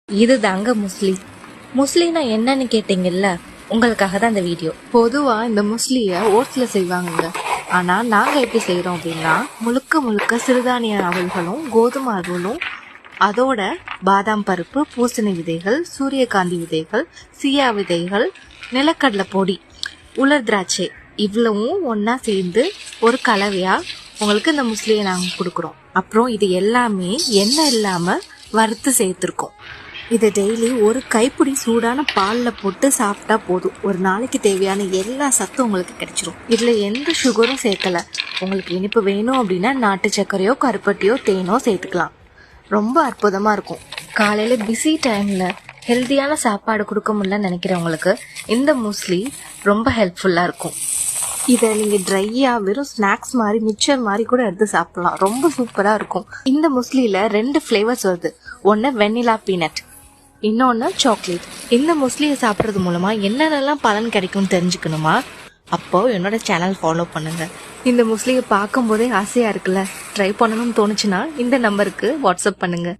இதுதாங்க முஸ்லி. முஸ்லினா என்னன்னு கேட்டீங்கல்ல, உங்களுக்காக தான் இந்த வீடியோ. பொதுவா இந்த முஸ்லிய ஓட்ஸ்ல செய்வாங்க. ஆனா நாங்க எப்படி செய்யறோம் அப்படின்னா, முழுக்க முழுக்க சிறுதானிய அவல்களும் கோதுமை அவலும், அதோட பாதாம் பருப்பு, பூசணி விதைகள், சூரியகாந்தி விதைகள், சியா விதைகள், நிலக்கடலை பொடி, உலர் திராட்சை இவ்வளவும் ஒன்னா சேர்ந்து ஒரு கலவையா உங்களுக்கு இந்த முஸ்லியை நாங்க கொடுக்குறோம். அப்புறம் இது எல்லாமே எண்ணெய் இல்லாம வறுத்து சேர்த்துருக்கோம். இதை டெய்லி ஒரு கைப்பிடி சூடான பாலில் போட்டு சாப்பிட்டா போதும். ஒரு நாளைக்கு தேவையான எல்லா சத்தும் உங்களுக்கு கிடைச்சிரும். இதில் எந்த சுகரும் சேர்க்கல. உங்களுக்கு இனிப்பு வேணும் அப்படின்னா நாட்டு சர்க்கரையோ கருப்பட்டியோ தேனோ சேர்த்துக்கலாம். ரொம்ப அற்புதமாக இருக்கும். காலையில் பிஸி டைமில் ஹெல்த்தியான சாப்பாடு கொடுக்க முடியலன்னு நினைக்கிறவங்களுக்கு இந்த முஸ்லி ரொம்ப ஹெல்ப்ஃபுல்லாக இருக்கும். இதை நீங்கள் ட்ரையாக வெறும் ஸ்நாக்ஸ் மாதிரி மிக்சர் மாதிரி கூட எடுத்து சாப்பிடலாம். ரொம்ப சூப்பராக இருக்கும். இந்த முஸ்லியில் 2 ஃப்ளேவர்ஸ் வருது. ஒன்று வெண்ணிலா பீனட், இன்னொன்று சாக்லேட். இந்த முஸ்லியை சாப்பிட்றது மூலமா என்னென்னலாம் பலன் கிடைக்கும்னு தெரிஞ்சுக்கணுமா? அப்போ என்னோட சேனல் ஃபாலோ பண்ணுங்க. இந்த முஸ்லியை பார்க்கும் போதே ஆசையா இருக்குல்ல, ட்ரை பண்ணணும்னு தோணுச்சுன்னா இந்த நம்பருக்கு வாட்ஸ்அப் பண்ணுங்க.